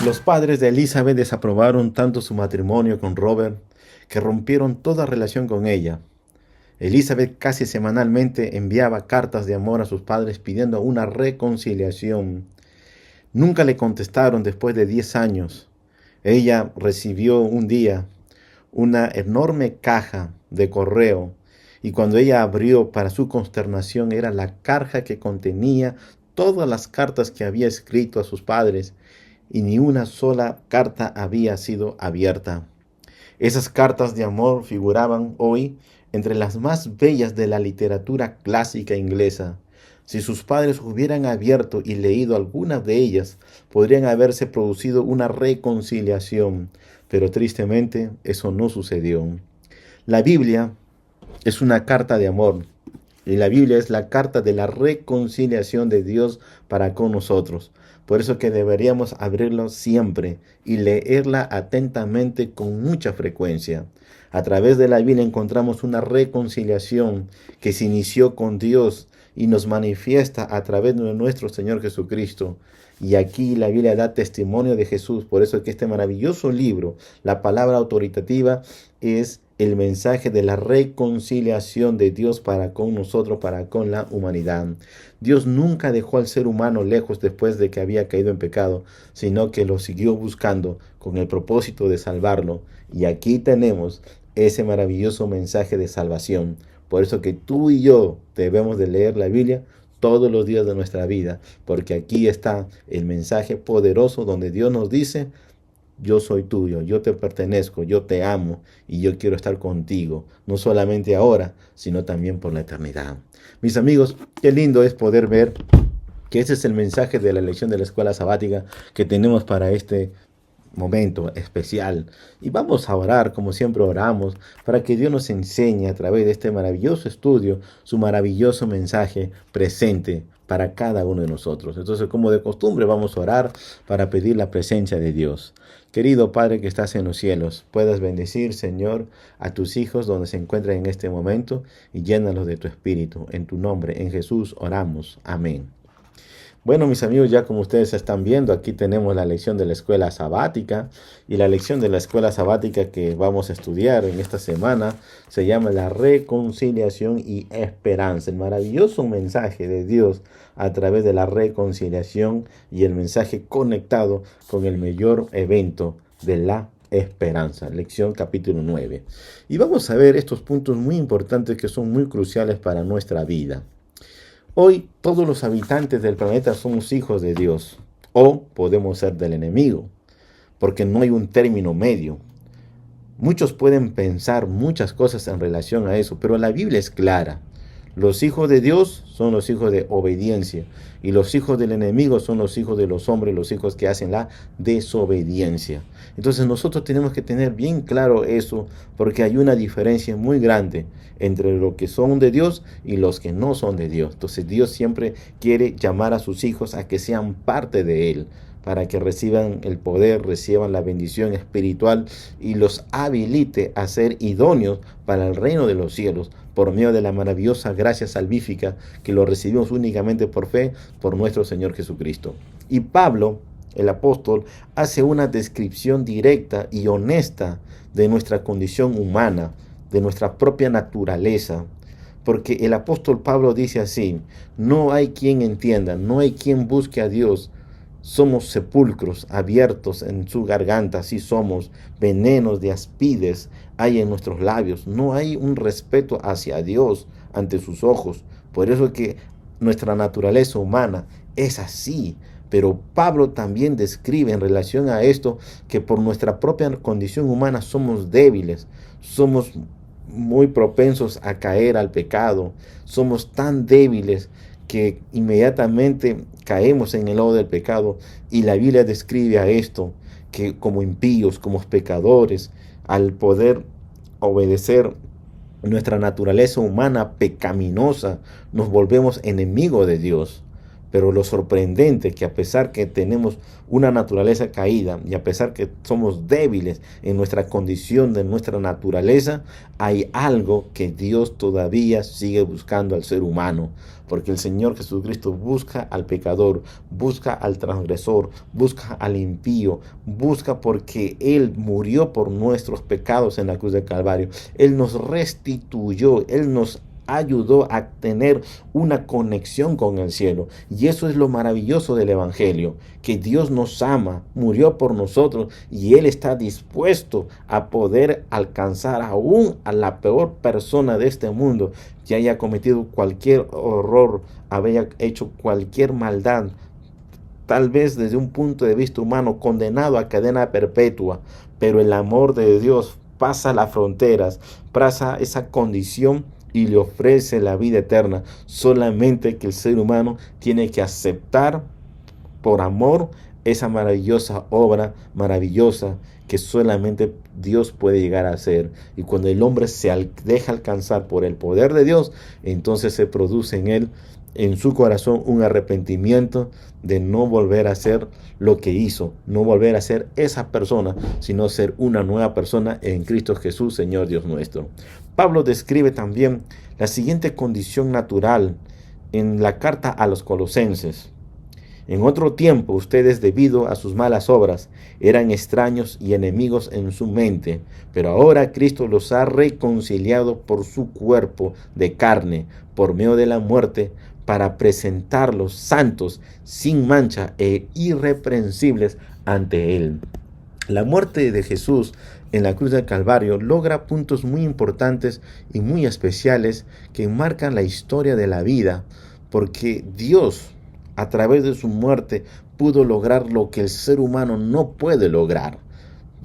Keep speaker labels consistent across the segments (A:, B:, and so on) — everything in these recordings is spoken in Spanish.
A: Los padres de Elizabeth desaprobaron tanto su matrimonio con Robert que rompieron toda relación con ella. Elizabeth casi semanalmente enviaba cartas de amor a sus padres pidiendo una reconciliación. Nunca le contestaron después de 10 años. Ella recibió un día una enorme caja de correo y cuando ella abrió, para su consternación, era la caja que contenía todas las cartas que había escrito a sus padres y ni una sola carta había sido abierta. Esas cartas de amor figuraban hoy entre las más bellas de la literatura clásica inglesa. Si sus padres hubieran abierto y leído algunas de ellas, podrían haberse producido una reconciliación, pero tristemente eso no sucedió. La Biblia es una carta de amor, y la Biblia es la carta de la reconciliación de Dios para con nosotros. Por eso que deberíamos abrirlo siempre y leerla atentamente con mucha frecuencia. A través de la Biblia encontramos una reconciliación que se inició con Dios y nos manifiesta a través de nuestro Señor Jesucristo. Y aquí la Biblia da testimonio de Jesús. Por eso es que este maravilloso libro, la palabra autoritativa, es el mensaje de la reconciliación de Dios para con nosotros, para con la humanidad. Dios nunca dejó al ser humano lejos después de que había caído en pecado, sino que lo siguió buscando con el propósito de salvarlo. Y aquí tenemos ese maravilloso mensaje de salvación. Por eso que tú y yo debemos de leer la Biblia todos los días de nuestra vida, porque aquí está el mensaje poderoso donde Dios nos dice: yo soy tuyo, yo te pertenezco, yo te amo y yo quiero estar contigo, no solamente ahora, sino también por la eternidad. Mis amigos, qué lindo es poder ver que ese es el mensaje de la lección de la escuela sabática que tenemos para este momento especial. Y vamos a orar como siempre oramos, para que Dios nos enseñe a través de este maravilloso estudio su maravilloso mensaje presente para cada uno de nosotros. Entonces, como de costumbre, vamos a orar para pedir la presencia de Dios. Querido Padre que estás en los cielos, puedas bendecir, Señor, a tus hijos donde se encuentran en este momento y llénalos de tu espíritu. En tu nombre, en Jesús, oramos. Amén. Bueno, mis amigos, ya como ustedes están viendo, aquí tenemos la lección de la escuela sabática, y la lección de la escuela sabática que vamos a estudiar en esta semana se llama la reconciliación y esperanza, el maravilloso mensaje de Dios a través de la reconciliación y el mensaje conectado con el mayor evento de la esperanza. Lección capítulo 9. Y vamos a ver estos puntos muy importantes que son muy cruciales para nuestra vida. Hoy todos los habitantes del planeta somos hijos de Dios, o podemos ser del enemigo, porque no hay un término medio. Muchos pueden pensar muchas cosas en relación a eso, pero la Biblia es clara. Los hijos de Dios son los hijos de obediencia, y los hijos del enemigo son los hijos de los hombres, los hijos que hacen la desobediencia. Entonces nosotros tenemos que tener bien claro eso, porque hay una diferencia muy grande entre los que son de Dios y los que no son de Dios. Entonces Dios siempre quiere llamar a sus hijos a que sean parte de Él, para que reciban el poder, reciban la bendición espiritual y los habilite a ser idóneos para el reino de los cielos, por medio de la maravillosa gracia salvífica que lo recibimos únicamente por fe, por nuestro Señor Jesucristo. Y Pablo, el apóstol, hace una descripción directa y honesta de nuestra condición humana, de nuestra propia naturaleza. Porque el apóstol Pablo dice así: no hay quien entienda, no hay quien busque a Dios. Somos sepulcros abiertos en su garganta, así somos, venenos de aspides hay en nuestros labios. No hay un respeto hacia Dios ante sus ojos. Por eso es que nuestra naturaleza humana es así. Pero Pablo también describe en relación a esto que por nuestra propia condición humana somos débiles, somos muy propensos a caer al pecado, somos tan débiles que inmediatamente caemos en el lodo del pecado, y la Biblia describe a esto, que como impíos, como pecadores, al poder obedecer nuestra naturaleza humana pecaminosa, nos volvemos enemigos de Dios. Pero lo sorprendente es que a pesar que tenemos una naturaleza caída y a pesar que somos débiles en nuestra condición de nuestra naturaleza, hay algo que Dios todavía sigue buscando al ser humano. Porque el Señor Jesucristo busca al pecador, busca al transgresor, busca al impío, busca porque Él murió por nuestros pecados en la cruz del Calvario. Él nos restituyó, Él nos ayudó a tener una conexión con el cielo. Y eso es lo maravilloso del Evangelio, que Dios nos ama, murió por nosotros y Él está dispuesto a poder alcanzar aún a la peor persona de este mundo que haya cometido cualquier horror, haya hecho cualquier maldad, tal vez desde un punto de vista humano, condenado a cadena perpetua, pero el amor de Dios pasa las fronteras, pasa esa condición y le ofrece la vida eterna. Solamente que el ser humano tiene que aceptar por amor esa maravillosa obra, maravillosa, que solamente Dios puede llegar a hacer. Y cuando el hombre se deja alcanzar por el poder de Dios, entonces se produce en él, en su corazón, un arrepentimiento de no volver a ser lo que hizo, no volver a ser esa persona, sino ser una nueva persona en Cristo Jesús, Señor Dios nuestro. Pablo describe también la siguiente condición natural en la carta a los Colosenses. En otro tiempo ustedes, debido a sus malas obras, eran extraños y enemigos en su mente, pero ahora Cristo los ha reconciliado por su cuerpo de carne, por medio de la muerte, para presentarlos santos, sin mancha e irreprensibles ante Él. La muerte de Jesús en la cruz del Calvario logra puntos muy importantes y muy especiales que marcan la historia de la vida, porque Dios, a través de su muerte, pudo lograr lo que el ser humano no puede lograr.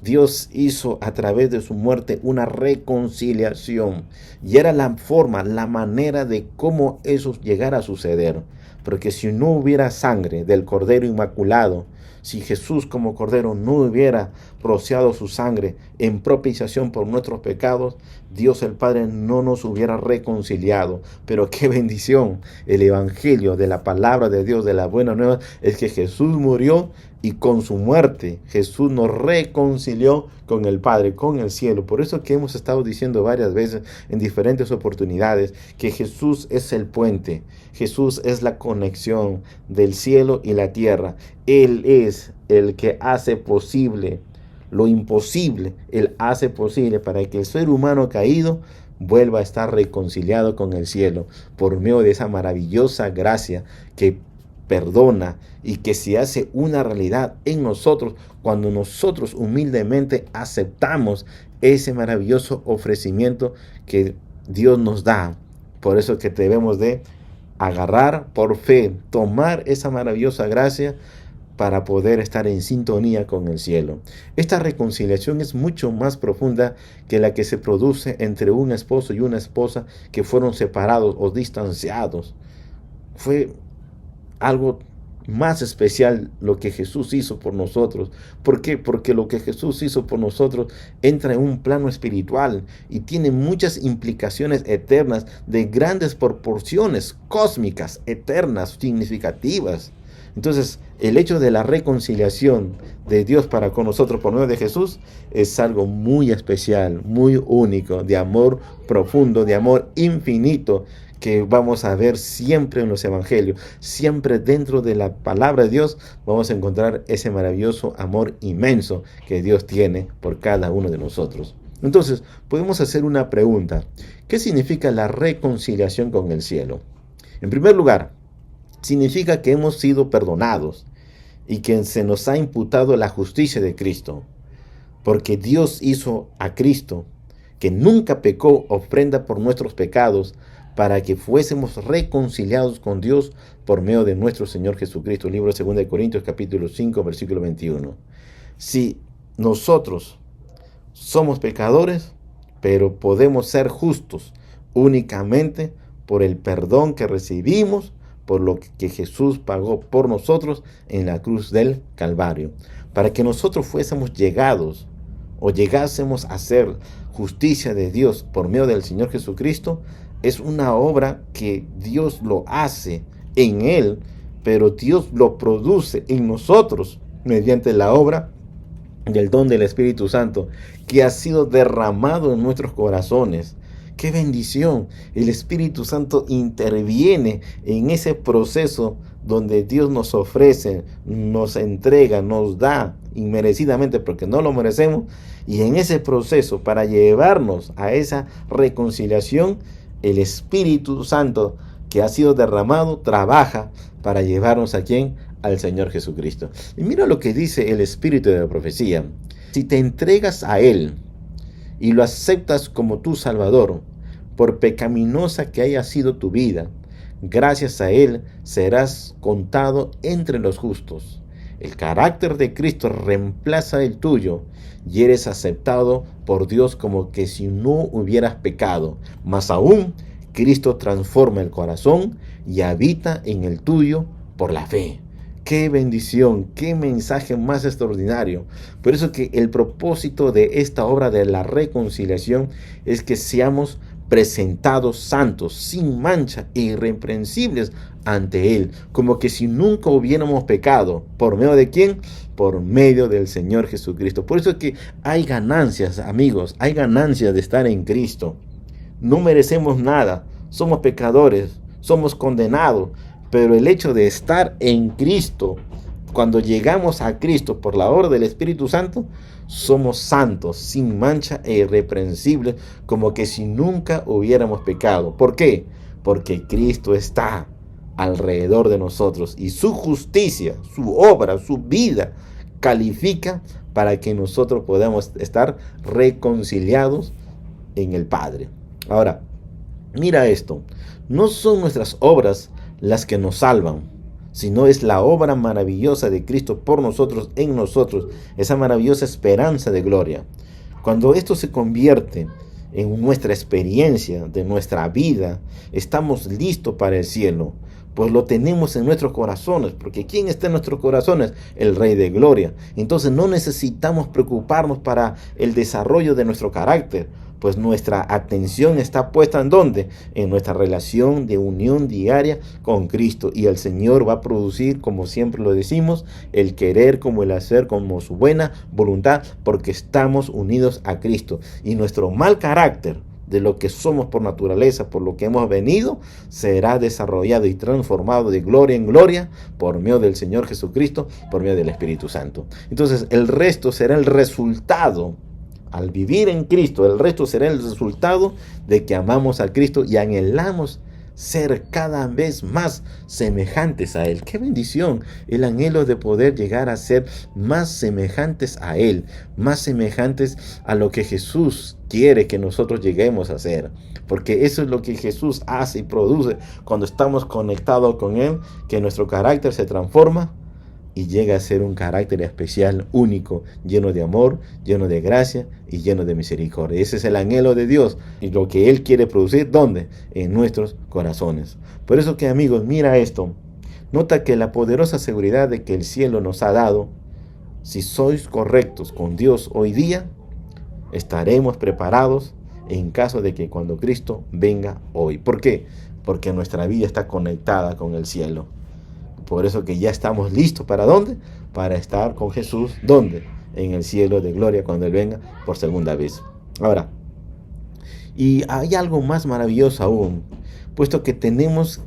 A: Dios hizo a través de su muerte una reconciliación y era la forma, la manera de cómo eso llegara a suceder. Porque si no hubiera sangre del Cordero Inmaculado, si Jesús como Cordero no hubiera rociado su sangre en propiciación por nuestros pecados, Dios el Padre no nos hubiera reconciliado. Pero qué bendición, el Evangelio de la palabra de Dios, de la buena nueva, es que Jesús murió y con su muerte Jesús nos reconcilió con el Padre, con el cielo. Por eso que hemos estado diciendo varias veces en diferentes oportunidades que Jesús es el puente, Jesús es la conexión del cielo y la tierra. Él es el que hace posible lo imposible. Él hace posible para que el ser humano caído vuelva a estar reconciliado con el cielo por medio de esa maravillosa gracia que perdona y que se hace una realidad en nosotros cuando nosotros humildemente aceptamos ese maravilloso ofrecimiento que Dios nos da. Por eso que debemos de agarrar por fe, tomar esa maravillosa gracia para poder estar en sintonía con el cielo. Esta reconciliación es mucho más profunda que la que se produce entre un esposo y una esposa que fueron separados o distanciados. Fue algo más especial lo que Jesús hizo por nosotros. ¿Por qué? Porque lo que Jesús hizo por nosotros entra en un plano espiritual y tiene muchas implicaciones eternas de grandes proporciones cósmicas, eternas, significativas. Entonces, el hecho de la reconciliación de Dios para con nosotros por medio de Jesús es algo muy especial, muy único, de amor profundo, de amor infinito, que vamos a ver siempre en los evangelios. Siempre dentro de la palabra de Dios vamos a encontrar ese maravilloso amor inmenso que Dios tiene por cada uno de nosotros. Entonces, podemos hacer una pregunta. ¿Qué significa la reconciliación con el cielo? En primer lugar, significa que hemos sido perdonados y que se nos ha imputado la justicia de Cristo, porque Dios hizo a Cristo, que nunca pecó, ofrenda por nuestros pecados, para que fuésemos reconciliados con Dios por medio de nuestro Señor Jesucristo. Libro de 2 Corintios capítulo 5, versículo 21. Si nosotros somos pecadores, pero podemos ser justos únicamente por el perdón que recibimos, por lo que Jesús pagó por nosotros en la cruz del Calvario, para que nosotros fuésemos llegados o llegásemos a ser justicia de Dios por medio del Señor Jesucristo, es una obra que Dios lo hace en Él, pero Dios lo produce en nosotros mediante la obra del don del Espíritu Santo que ha sido derramado en nuestros corazones. ¡Qué bendición! El Espíritu Santo interviene en ese proceso donde Dios nos ofrece, nos entrega, nos da inmerecidamente porque no lo merecemos, y en ese proceso para llevarnos a esa reconciliación, el Espíritu Santo que ha sido derramado trabaja para llevarnos a ¿quién? Al Señor Jesucristo. Y mira lo que dice el Espíritu de la profecía. Si te entregas a Él y lo aceptas como tu Salvador, por pecaminosa que haya sido tu vida, gracias a Él serás contado entre los justos. El carácter de Cristo reemplaza el tuyo y eres aceptado por Dios como que si no hubieras pecado. Más aún, Cristo transforma el corazón y habita en el tuyo por la fe. ¡Qué bendición! ¡Qué mensaje más extraordinario! Por eso que el propósito de esta obra de la reconciliación es que seamos presentados santos, sin mancha e irreprensibles ante Él, como que si nunca hubiéramos pecado. ¿Por medio de quién? Por medio del Señor Jesucristo. Por eso que hay ganancias, amigos, hay ganancias de estar en Cristo. No merecemos nada, somos pecadores, somos condenados, pero el hecho de estar en Cristo, cuando llegamos a Cristo por la obra del Espíritu Santo, somos santos, sin mancha e irreprensibles, como que si nunca hubiéramos pecado. ¿Por qué? Porque Cristo está alrededor de nosotros y su justicia, su obra, su vida califica para que nosotros podamos estar reconciliados en el Padre. Ahora, mira esto, no son nuestras obras las que nos salvan, sino es la obra maravillosa de Cristo por nosotros, en nosotros, esa maravillosa esperanza de gloria. Cuando esto se convierte en nuestra experiencia de nuestra vida, estamos listos para el cielo, pues lo tenemos en nuestros corazones, porque ¿quién está en nuestros corazones? El Rey de Gloria. Entonces no necesitamos preocuparnos para el desarrollo de nuestro carácter, pues nuestra atención está puesta ¿en dónde? En nuestra relación de unión diaria con Cristo, y el Señor va a producir, como siempre lo decimos, el querer como el hacer, como su buena voluntad, porque estamos unidos a Cristo, y nuestro mal carácter de lo que somos por naturaleza, por lo que hemos venido, será desarrollado y transformado de gloria en gloria por medio del Señor Jesucristo, por medio del Espíritu Santo. Entonces el resto será el resultado. Al vivir en Cristo, el resto será el resultado de que amamos a Cristo y anhelamos ser cada vez más semejantes a Él. ¡Qué bendición! El anhelo de poder llegar a ser más semejantes a Él, más semejantes a lo que Jesús quiere que nosotros lleguemos a ser. Porque eso es lo que Jesús hace y produce cuando estamos conectados con Él, que nuestro carácter se transforma y llega a ser un carácter especial, único, lleno de amor, lleno de gracia y lleno de misericordia. Ese es el anhelo de Dios y lo que Él quiere producir, ¿dónde? En nuestros corazones. Por eso que, amigos, mira esto. Nota que la poderosa seguridad de que el cielo nos ha dado, si sois correctos con Dios hoy día, estaremos preparados en caso de que cuando Cristo venga hoy. ¿Por qué? Porque nuestra vida está conectada con el cielo. Por eso que ya estamos listos, ¿para dónde? Para estar con Jesús, ¿dónde? En el cielo de gloria cuando Él venga por segunda vez. Ahora, y hay algo más maravilloso aún, puesto que tenemos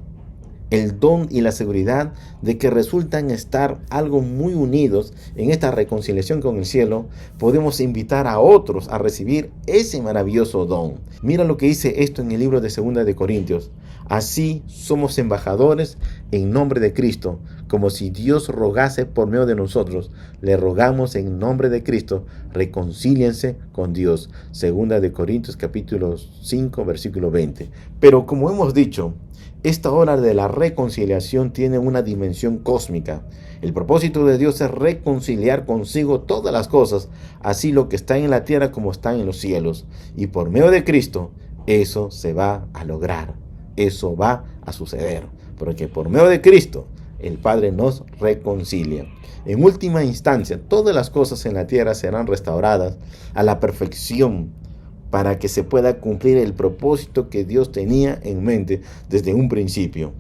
A: el don y la seguridad de que resultan estar algo muy unidos en esta reconciliación con el cielo, podemos invitar a otros a recibir ese maravilloso don. Mira lo que dice esto en el libro de 2 de Corintios. Así somos embajadores en nombre de Cristo, como si Dios rogase por medio de nosotros. Le rogamos en nombre de Cristo, reconcíliense con Dios. 2 de Corintios capítulo 5, versículo 20. Pero como hemos dicho, esta hora de la reconciliación tiene una dimensión cósmica. El propósito de Dios es reconciliar consigo todas las cosas, así lo que está en la tierra como está en los cielos. Y por medio de Cristo, eso se va a lograr. Eso va a suceder. Porque por medio de Cristo, el Padre nos reconcilia. En última instancia, todas las cosas en la tierra serán restauradas a la perfección para que se pueda cumplir el propósito que Dios tenía en mente desde un principio.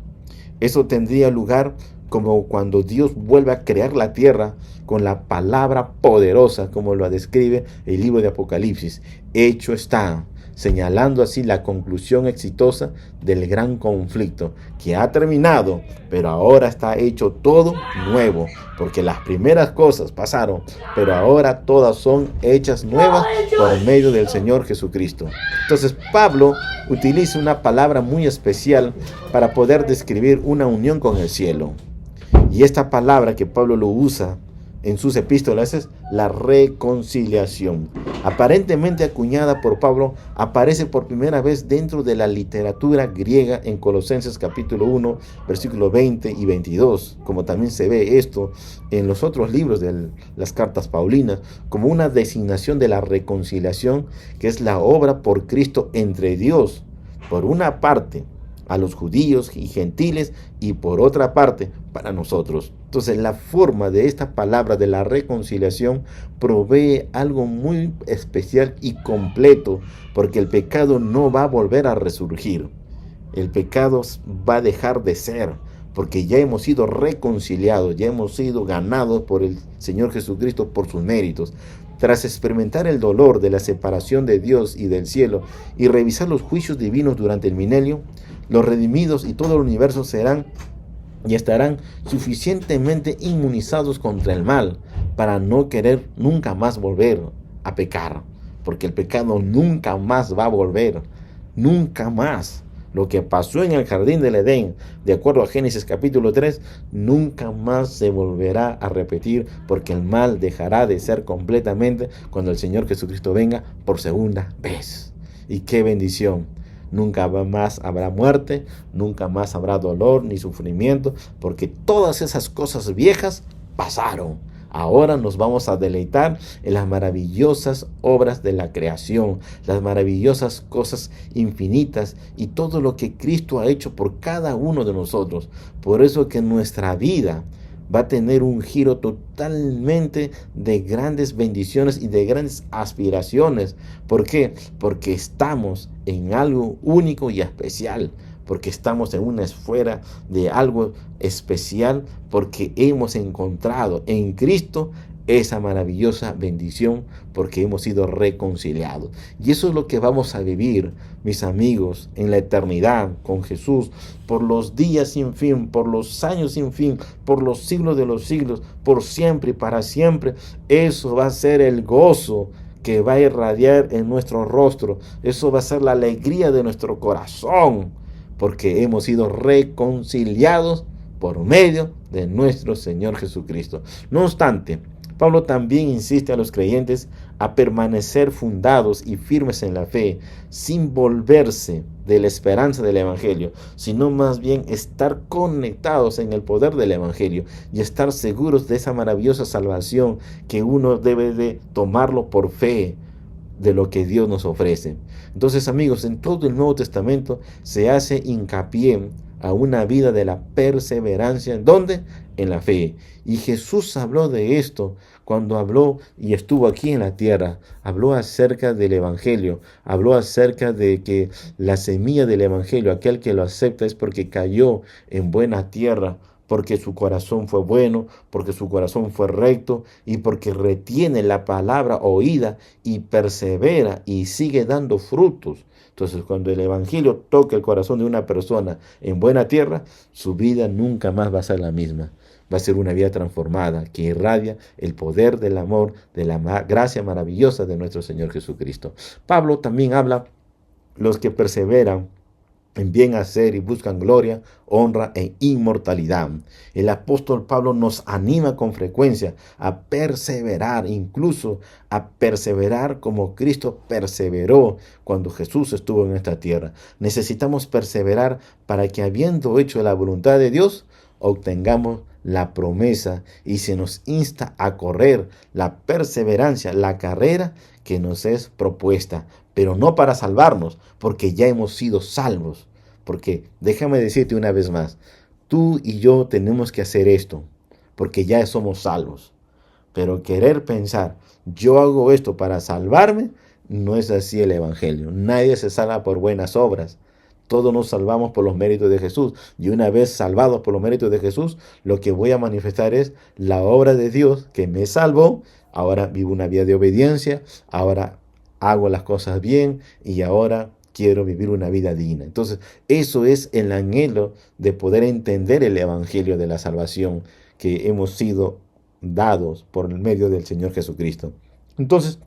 A: Eso tendría lugar como cuando Dios vuelve a crear la tierra con la palabra poderosa, como lo describe el libro de Apocalipsis. Hecho está, señalando así la conclusión exitosa del gran conflicto que ha terminado, pero ahora está hecho todo nuevo, porque las primeras cosas pasaron, pero ahora todas son hechas nuevas por medio del Señor Jesucristo. Entonces Pablo utiliza una palabra muy especial para poder describir una unión con el cielo. Y esta palabra que Pablo lo usa en sus epístolas es la reconciliación. Aparentemente acuñada por Pablo, aparece por primera vez dentro de la literatura griega en Colosenses capítulo 1, versículos 20 y 22, como también se ve esto en los otros libros de las cartas paulinas, como una designación de la reconciliación, que es la obra por Cristo entre Dios, por una parte, a los judíos y gentiles, y por otra parte para nosotros. Entonces la forma de esta palabra de la reconciliación provee algo muy especial y completo, porque el pecado no va a volver a resurgir. El pecado va a dejar de ser, porque ya hemos sido reconciliados, ya hemos sido ganados por el Señor Jesucristo por sus méritos. Tras experimentar el dolor de la separación de Dios y del cielo y revisar los juicios divinos durante el milenio, los redimidos y todo el universo serán y estarán suficientemente inmunizados contra el mal para no querer nunca más volver a pecar, porque el pecado nunca más va a volver, nunca más. Lo que pasó en el jardín del Edén, de acuerdo a Génesis capítulo 3, nunca más se volverá a repetir, porque el mal dejará de ser completamente cuando el Señor Jesucristo venga por segunda vez. Y qué bendición. Nunca más habrá muerte, nunca más habrá dolor ni sufrimiento, porque todas esas cosas viejas pasaron. Ahora nos vamos a deleitar en las maravillosas obras de la creación, las maravillosas cosas infinitas y todo lo que Cristo ha hecho por cada uno de nosotros. Por eso que nuestra vida va a tener un giro totalmente de grandes bendiciones y de grandes aspiraciones. ¿Por qué? Porque estamos en algo único y especial, porque estamos en una esfera de algo especial, porque hemos encontrado en Cristo esa maravillosa bendición, porque hemos sido reconciliados. Y eso es lo que vamos a vivir, mis amigos, en la eternidad con Jesús, por los días sin fin, por los años sin fin, por los siglos de los siglos, por siempre y para siempre. Eso va a ser el gozo que va a irradiar en nuestro rostro. Eso va a ser la alegría de nuestro corazón, porque hemos sido reconciliados por medio de nuestro Señor Jesucristo. No obstante, Pablo también insiste a los creyentes a permanecer fundados y firmes en la fe, sin volverse de la esperanza del Evangelio, sino más bien estar conectados en el poder del Evangelio y estar seguros de esa maravillosa salvación, que uno debe de tomarlo por fe de lo que Dios nos ofrece. Entonces, amigos, en todo el Nuevo Testamento se hace hincapié a una vida de la perseverancia. ¿Dónde? En la fe. Y Jesús habló de esto cuando habló y estuvo aquí en la tierra. Habló acerca del Evangelio. Habló acerca de que la semilla del Evangelio, aquel que lo acepta, es porque cayó en buena tierra, porque su corazón fue bueno, porque su corazón fue recto y porque retiene la palabra oída y persevera y sigue dando frutos. Entonces, cuando el Evangelio toca el corazón de una persona en buena tierra, su vida nunca más va a ser la misma. Va a ser una vida transformada que irradia el poder del amor, de la gracia maravillosa de nuestro Señor Jesucristo. Pablo también habla los que perseveran en bien hacer y buscan gloria, honra e inmortalidad. El apóstol Pablo nos anima con frecuencia a perseverar, incluso a perseverar como Cristo perseveró cuando Jesús estuvo en esta tierra. Necesitamos perseverar para que, habiendo hecho la voluntad de Dios, obtengamos la promesa, y se nos insta a correr la perseverancia, la carrera que nos es propuesta, pero no para salvarnos, porque ya hemos sido salvos. Porque déjame decirte una vez más, tú y yo tenemos que hacer esto, porque ya somos salvos. Pero querer pensar, yo hago esto para salvarme, no es así el Evangelio. Nadie se salva por buenas obras. Todos nos salvamos por los méritos de Jesús. Y una vez salvados por los méritos de Jesús, lo que voy a manifestar es la obra de Dios que me salvó. Ahora vivo una vida de obediencia, ahora hago las cosas bien y ahora quiero vivir una vida digna. Entonces, eso es el anhelo de poder entender el Evangelio de la salvación que hemos sido dados por el medio del Señor Jesucristo. Entonces,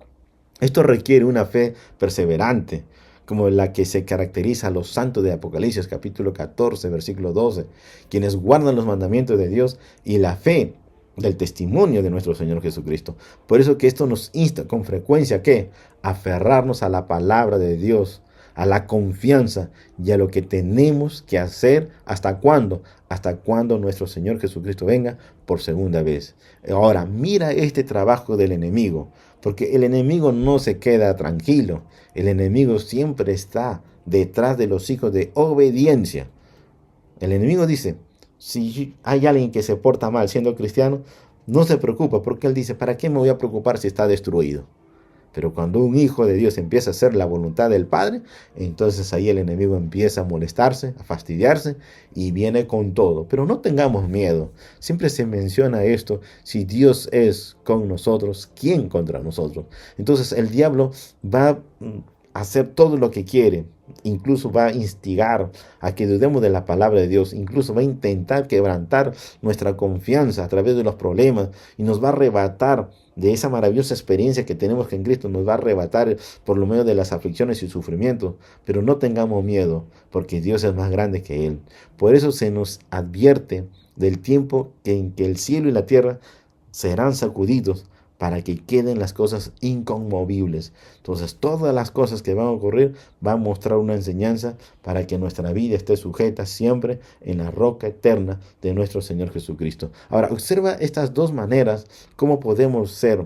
A: esto requiere una fe perseverante, como la que se caracteriza a los santos de Apocalipsis, capítulo 14, versículo 12, quienes guardan los mandamientos de Dios y la fe del testimonio de nuestro Señor Jesucristo. Por eso que esto nos insta con frecuencia ¿qué? Aferrarnos a la palabra de Dios, a la confianza y a lo que tenemos que hacer. ¿Hasta cuándo? Hasta cuando nuestro Señor Jesucristo venga por segunda vez. Ahora, mira este trabajo del enemigo, porque el enemigo no se queda tranquilo. El enemigo siempre está detrás de los hijos de obediencia. El enemigo dice, si hay alguien que se porta mal siendo cristiano, no se preocupa, porque él dice, ¿para qué me voy a preocupar si está destruido? Pero cuando un hijo de Dios empieza a hacer la voluntad del Padre, entonces ahí el enemigo empieza a molestarse, a fastidiarse y viene con todo. Pero no tengamos miedo. Siempre se menciona esto, si Dios es con nosotros, ¿quién contra nosotros? Entonces el diablo va a hacer todo lo que quiere. Incluso va a instigar a que dudemos de la palabra de Dios. Incluso va a intentar quebrantar nuestra confianza a través de los problemas y nos va a arrebatar de esa maravillosa experiencia que tenemos en Cristo. Nos va a arrebatar por lo medio de las aflicciones y sufrimientos. Pero no tengamos miedo, porque Dios es más grande que Él. Por eso se nos advierte del tiempo en que el cielo y la tierra serán sacudidos para que queden las cosas inconmovibles. Entonces, todas las cosas que van a ocurrir van a mostrar una enseñanza para que nuestra vida esté sujeta siempre en la roca eterna de nuestro Señor Jesucristo. Ahora, observa estas dos maneras, cómo podemos ser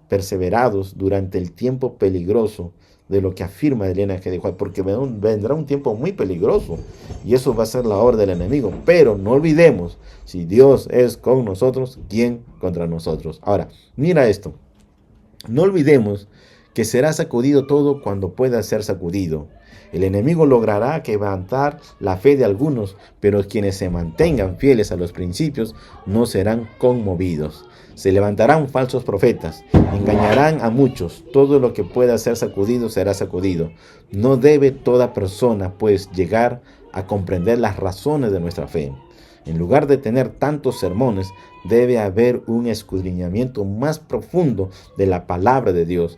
A: perseverados durante el tiempo peligroso de lo que afirma el linaje de Juan, porque vendrá un tiempo muy peligroso y eso va a ser la obra del enemigo. Pero no olvidemos, si Dios es con nosotros, ¿quién contra nosotros? Ahora, mira esto, no olvidemos que será sacudido todo cuando pueda ser sacudido. El enemigo logrará quebrantar la fe de algunos, pero quienes se mantengan fieles a los principios no serán conmovidos. Se levantarán falsos profetas, engañarán a muchos. Todo lo que pueda ser sacudido será sacudido. No debe toda persona, pues, llegar a comprender las razones de nuestra fe. En lugar de tener tantos sermones, debe haber un escudriñamiento más profundo de la palabra de Dios,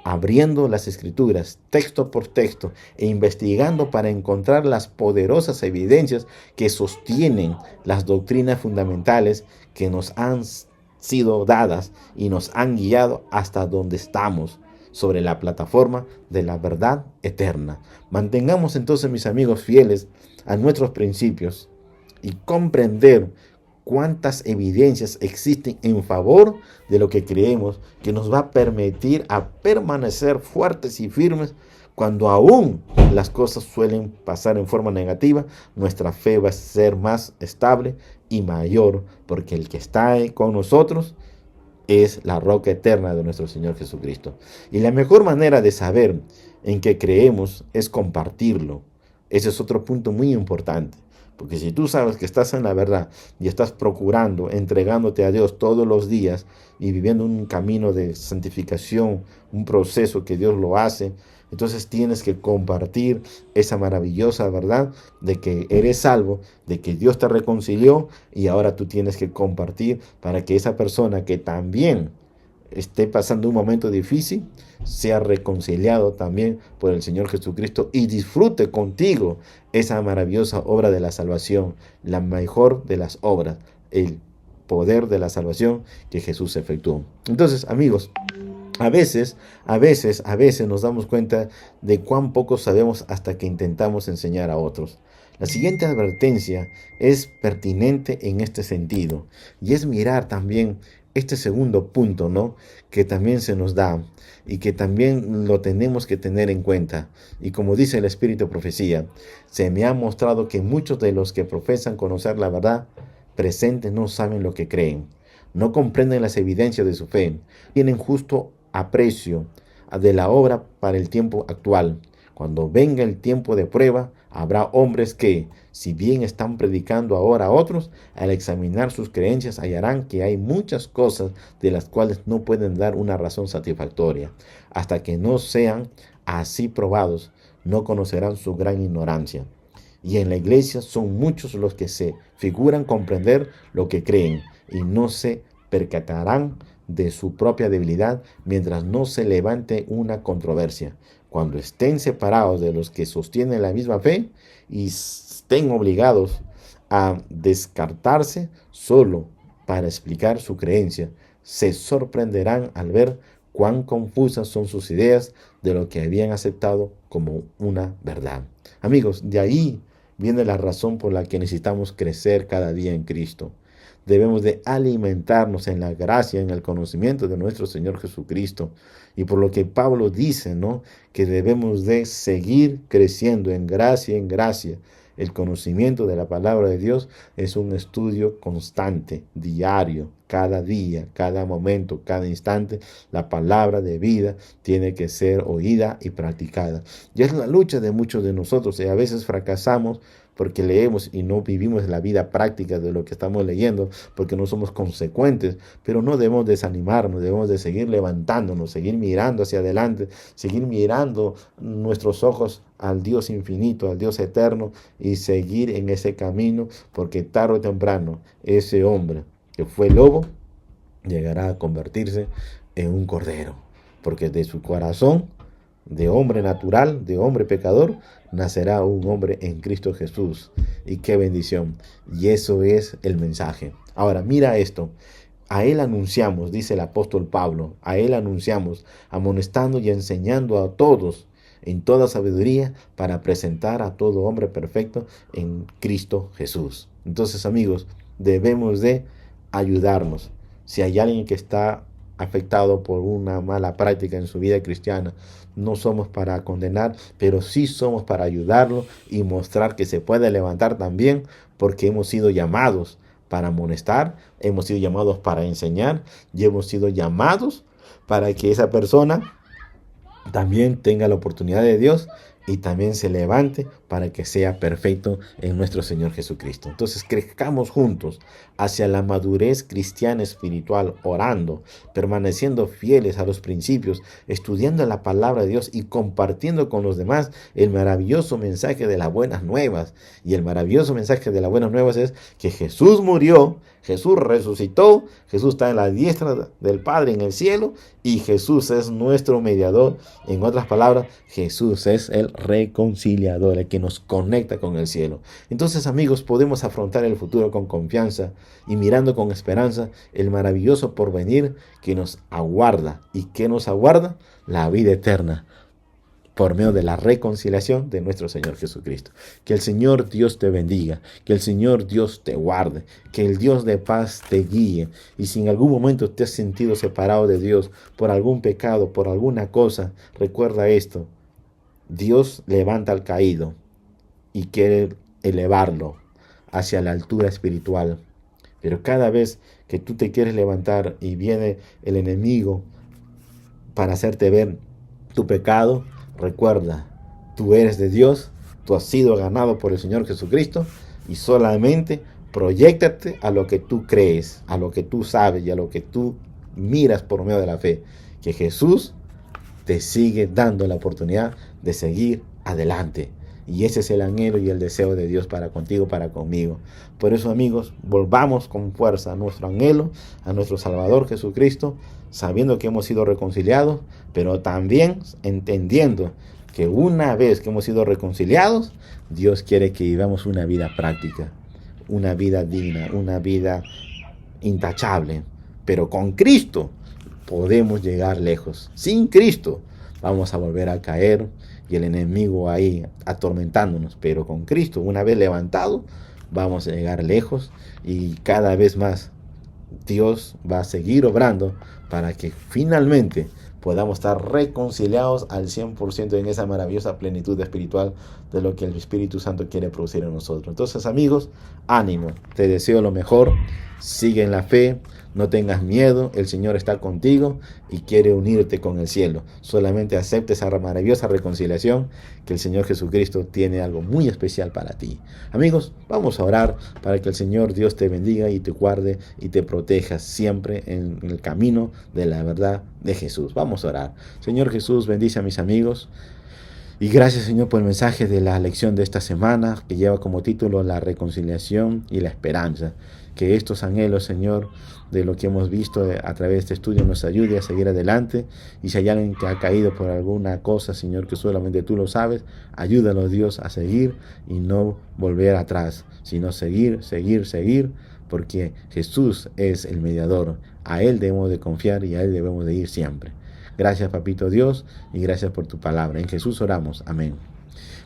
A: abriendo las escrituras texto por texto e investigando para encontrar las poderosas evidencias que sostienen las doctrinas fundamentales que nos han sido dadas y nos han guiado hasta donde estamos, sobre la plataforma de la verdad eterna. Mantengamos entonces, mis amigos, fieles a nuestros principios y comprender cuántas evidencias existen en favor de lo que creemos, que nos va a permitir a permanecer fuertes y firmes cuando aún las cosas suelen pasar en forma negativa. Nuestra fe va a ser más estable y mayor, porque el que está con nosotros es la roca eterna de nuestro Señor Jesucristo. Y la mejor manera de saber en qué creemos es compartirlo. Ese es otro punto muy importante. Porque si tú sabes que estás en la verdad y estás procurando, entregándote a Dios todos los días y viviendo un camino de santificación, un proceso que Dios lo hace, entonces tienes que compartir esa maravillosa verdad de que eres salvo, de que Dios te reconcilió y ahora tú tienes que compartir para que esa persona que también esté pasando un momento difícil, sea reconciliado también por el Señor Jesucristo y disfrute contigo esa maravillosa obra de la salvación, la mejor de las obras, el poder de la salvación que Jesús efectuó. Entonces, amigos, a veces nos damos cuenta de cuán poco sabemos hasta que intentamos enseñar a otros. La siguiente advertencia es pertinente en este sentido y es mirar también este segundo punto, ¿no? Que también se nos da y que también lo tenemos que tener en cuenta. Y como dice el Espíritu de Profecía, se me ha mostrado que muchos de los que profesan conocer la verdad presente no saben lo que creen, no comprenden las evidencias de su fe, tienen justo aprecio de la obra para el tiempo actual. Cuando venga el tiempo de prueba, habrá hombres que, si bien están predicando ahora a otros, al examinar sus creencias hallarán que hay muchas cosas de las cuales no pueden dar una razón satisfactoria. Hasta que no sean así probados, no conocerán su gran ignorancia. Y en la iglesia son muchos los que se figuran comprender lo que creen y no se percatarán de su propia debilidad mientras no se levante una controversia. Cuando estén separados de los que sostienen la misma fe y estén obligados a descartarse solo para explicar su creencia, se sorprenderán al ver cuán confusas son sus ideas de lo que habían aceptado como una verdad. Amigos, de ahí viene la razón por la que necesitamos crecer cada día en Cristo. Debemos de alimentarnos en la gracia, en el conocimiento de nuestro Señor Jesucristo. Y por lo que Pablo dice, ¿no? Que debemos de seguir creciendo en gracia. El conocimiento de la palabra de Dios es un estudio constante, diario, cada día, cada momento, cada instante. La palabra de vida tiene que ser oída y practicada. Y es la lucha de muchos de nosotros y a veces fracasamos porque leemos y no vivimos la vida práctica de lo que estamos leyendo, porque no somos consecuentes, pero no debemos desanimarnos, debemos de seguir levantándonos, seguir mirando hacia adelante, seguir mirando nuestros ojos al Dios infinito, al Dios eterno y seguir en ese camino, porque tarde o temprano ese hombre que fue lobo llegará a convertirse en un cordero, porque de su corazón de hombre natural, de hombre pecador, nacerá un hombre en Cristo Jesús. Y qué bendición. Y eso es el mensaje. Ahora, mira esto. A él anunciamos, dice el apóstol Pablo, a él anunciamos, amonestando y enseñando a todos en toda sabiduría para presentar a todo hombre perfecto en Cristo Jesús. Entonces, amigos, debemos de ayudarnos. Si hay alguien que está afectado por una mala práctica en su vida cristiana, no somos para condenar, pero sí somos para ayudarlo y mostrar que se puede levantar también, porque hemos sido llamados para amonestar, hemos sido llamados para enseñar y hemos sido llamados para que esa persona también tenga la oportunidad de Dios y también se levante para que sea perfecto en nuestro Señor Jesucristo. Entonces crezcamos juntos hacia la madurez cristiana espiritual, orando, permaneciendo fieles a los principios, estudiando la palabra de Dios y compartiendo con los demás el maravilloso mensaje de las buenas nuevas. Y el maravilloso mensaje de las buenas nuevas es que Jesús murió, Jesús resucitó, Jesús está en la diestra del Padre en el cielo y Jesús es nuestro mediador. En otras palabras, Jesús es el reconciliador, el que nos conecta con el cielo. Entonces, amigos, podemos afrontar el futuro con confianza y mirando con esperanza el maravilloso porvenir que nos aguarda. ¿Y qué nos aguarda? La vida eterna, por medio de la reconciliación de nuestro Señor Jesucristo. Que el Señor Dios te bendiga, que el Señor Dios te guarde, que el Dios de paz te guíe. Y si en algún momento te has sentido separado de Dios por algún pecado, por alguna cosa, recuerda esto: Dios levanta al caído y quiere elevarlo hacia la altura espiritual. Pero cada vez que tú te quieres levantar y viene el enemigo para hacerte ver tu pecado, recuerda, tú eres de Dios, tú has sido ganado por el Señor Jesucristo y solamente proyéctate a lo que tú crees, a lo que tú sabes y a lo que tú miras por medio de la fe, que Jesús te sigue dando la oportunidad de seguir adelante. Y ese es el anhelo y el deseo de Dios para contigo, para conmigo. Por eso, amigos, volvamos con fuerza a nuestro anhelo, a nuestro Salvador Jesucristo, sabiendo que hemos sido reconciliados, pero también entendiendo que una vez que hemos sido reconciliados, Dios quiere que vivamos una vida práctica, una vida digna, una vida intachable. Pero con Cristo podemos llegar lejos. Sin Cristo vamos a volver a caer y el enemigo ahí atormentándonos. Pero con Cristo, una vez levantado, vamos a llegar lejos y cada vez más Dios va a seguir obrando para que finalmente podamos estar reconciliados al 100% en esa maravillosa plenitud espiritual de lo que el Espíritu Santo quiere producir en nosotros. Entonces, amigos, ánimo, te deseo lo mejor, sigue en la fe, no tengas miedo, el Señor está contigo y quiere unirte con el cielo. Solamente acepte esa maravillosa reconciliación, que el Señor Jesucristo tiene algo muy especial para ti. Amigos, vamos a orar para que el Señor Dios te bendiga y te guarde y te proteja siempre en el camino de la verdad de Jesús. Vamos a orar. Señor Jesús, bendice a mis amigos. Y gracias, Señor, por el mensaje de la lección de esta semana, que lleva como título la reconciliación y la esperanza. Que estos anhelos, Señor, de lo que hemos visto a través de este estudio nos ayude a seguir adelante. Y si hay alguien que ha caído por alguna cosa, Señor, que solamente tú lo sabes, ayúdanos, Dios, a seguir y no volver atrás, sino seguir, porque Jesús es el mediador. A Él debemos de confiar y a Él debemos de ir siempre. Gracias, Papito Dios, y gracias por tu palabra. En Jesús oramos. Amén.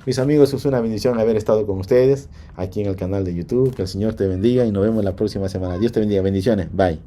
A: Mis amigos, es una bendición haber estado con ustedes aquí en el canal de YouTube. Que el Señor te bendiga y nos vemos la próxima semana. Dios te bendiga. Bendiciones. Bye.